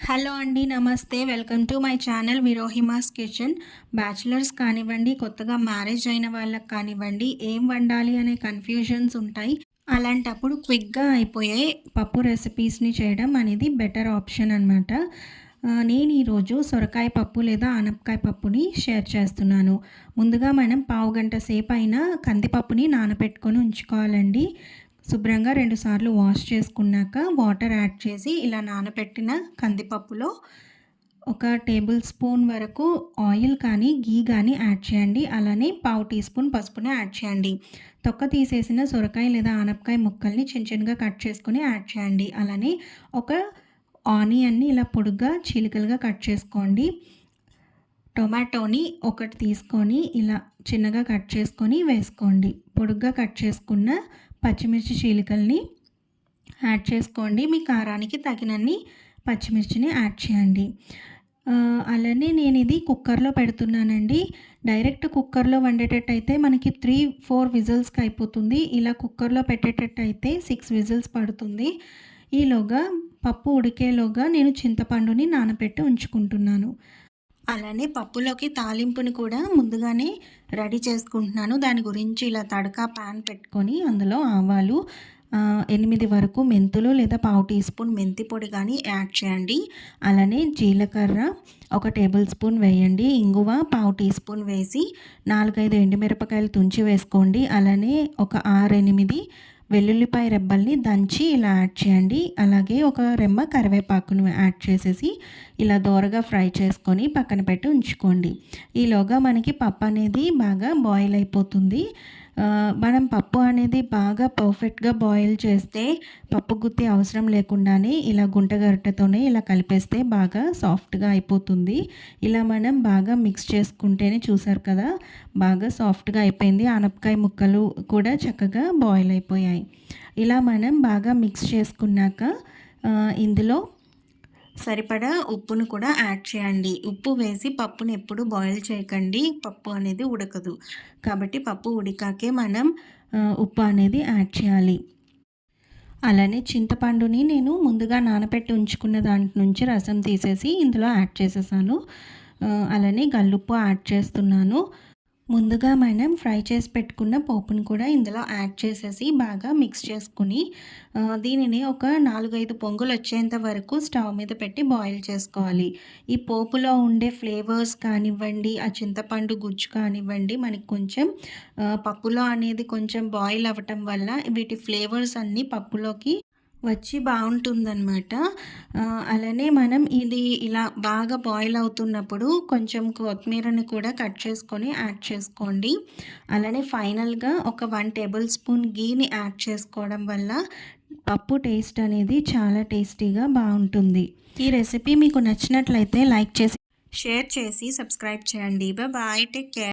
Hello అండి. నమస్తే. Welcome to my channel విరోహిమాస్ కిచెన్. బ్యాచిలర్స్ కానివ్వండి, కొత్తగా మ్యారేజ్ అయిన వాళ్ళకి కానివ్వండి, ఏం వండాలి అనే కన్‌ఫ్యూజన్స్ ఉంటాయి. అలాంటప్పుడు క్విక్‌గా అయిపోయే పప్పు రెసిపీస్‌ని చేయడం అనేది బెటర్ ఆప్షన్ అనమాట. నేను ఈరోజు సొరకాయ పప్పు లేదా ఆనపకాయ పప్పుని షేర్ చేస్తున్నాను. ముందుగా మనం పావుగంట సేపైనా కందిపప్పుని నానబెట్టుకొని ఉంచుకోవాలండి. శుభ్రంగా 2 సార్లు వాష్ చేసుకున్నాక వాటర్ యాడ్ చేసి ఇలా నానబెట్టిన కందిపప్పులో ఒక టేబుల్ స్పూన్ వరకు ఆయిల్ కానీ ఘీ కానీ యాడ్ చేయండి. అలానే పావు టీ స్పూన్ పసుపుని యాడ్ చేయండి. తొక్క తీసేసిన సొరకాయ లేదా ఆనపకాయ ముక్కల్ని చిన్న చిన్నగా కట్ చేసుకొని యాడ్ చేయండి. అలానే ఒక ఆనియన్ని ఇలా పొడుగ్గా చీలికలుగా కట్ చేసుకోండి. టొమాటోని ఒకటి తీసుకొని ఇలా చిన్నగా కట్ చేసుకొని వేసుకోండి. పొడుగ్గా కట్ చేసుకున్న పచ్చిమిర్చి చీలికల్ని యాడ్ చేసుకోండి. మీ కారానికి తగినన్ని పచ్చిమిర్చిని యాడ్ చేయండి. అలానే నేను ఇది కుక్కర్లో పెడుతున్నానండి. డైరెక్ట్ కుక్కర్లో వండేటట్టయితే మనకి 3-4 విజిల్స్కి అయిపోతుంది. ఇలా కుక్కర్లో పెట్టేటట్టయితే 6 విజిల్స్ పడుతుంది. ఈలోగా పప్పు ఉడికేలోగా నేను చింతపండుని నానబెట్టి ఉంచుకుంటున్నాను. అలానే పప్పులోకి తాలింపుని కూడా ముందుగానే రెడీ చేసుకుంటున్నాను. దాని గురించి ఇలా తడకా ప్యాన్ పెట్టుకొని అందులో ఆవాలు 8 వరకు మెంతులు లేదా పావు టీ స్పూన్ మెంతి పొడి కానీ యాడ్ చేయండి. అలానే జీలకర్ర ఒక టేబుల్ స్పూన్ వేయండి. ఇంగువ పావు టీ స్పూన్ వేసి 4-5 ఎండుమిరపకాయలు తుంచి వేసుకోండి. అలానే ఒక 6-8 వెల్లుల్లిపాయ రెబ్బల్ని దంచి ఇలా యాడ్ చేయండి. అలాగే ఒక రెమ్మ కరివేపాకును యాడ్ చేసేసి ఇలా దోరగా ఫ్రై చేసుకొని పక్కన పెట్టి ఉంచుకోండి. ఈలోగా మనకి పప్పు అనేది బాగా బాయిల్ అయిపోతుంది. మనం పప్పు అనేది బాగా పర్ఫెక్ట్గా బాయిల్ చేస్తే పప్పు గుత్తి అవసరం లేకుండానే ఇలా గుంటగరిటెతోనే ఇలా కలిపేస్తే బాగా సాఫ్ట్గా అయిపోతుంది. ఇలా మనం బాగా మిక్స్ చేసుకుంటేనే చూసారు కదా, బాగా సాఫ్ట్గా అయిపోయింది. ఆనపకాయ ముక్కలు కూడా చక్కగా బాయిల్ అయిపోయాయి. ఇలా మనం బాగా మిక్స్ చేసుకున్నాక ఇందులో సరిపడా ఉప్పును కూడా యాడ్ చేయండి. ఉప్పు వేసి పప్పుని ఎప్పుడు బాయిల్ చేయకండి, పప్పు అనేది ఉడకదు. కాబట్టి పప్పు ఉడికాకే మనం ఉప్పు అనేది యాడ్ చేయాలి. అలానే చింతపండుని నేను ముందుగా నానబెట్టి ఉంచుకున్న దాంట్లో నుంచి రసం తీసేసి ఇందులో యాడ్ చేసేసాను. అలానే గల్లుప్పు యాడ్ చేస్తున్నాను. ముందుగా మనం ఫ్రై చేసి పెట్టుకున్న పోపుని కూడా ఇందులో యాడ్ చేసేసి బాగా మిక్స్ చేసుకుని దీనిని ఒక 4-5 పొంగులు వచ్చేంత వరకు స్టవ్ మీద పెట్టి బాయిల్ చేసుకోవాలి. ఈ పోపులో ఉండే ఫ్లేవర్స్ కానివ్వండి, ఆ చింతపండు గుజ్జు కానివ్వండి, మనకి కొంచెం పప్పులో అనేది కొంచెం బాయిల్ అవ్వటం వల్ల వీటి ఫ్లేవర్స్ అన్నీ పప్పులోకి వచ్చి బాగుంటుందన్నమాట. అలానే మనం ఇది ఇలా బాగా బాయిల్ అవుతున్నప్పుడు కొంచెం కొత్తిమీరని కూడా కట్ చేసుకొని యాడ్ చేసుకోండి. అలానే ఫైనల్గా ఒక 1 టేబుల్ స్పూన్ ఘీని యాడ్ చేసుకోవడం వల్ల పప్పు టేస్ట్ అనేది చాలా టేస్టీగా బాగుంటుంది. ఈ రెసిపీ మీకు నచ్చినట్లయితే లైక్ చేసి, షేర్ చేసి, సబ్స్క్రైబ్ చేయండి. Bye, take care.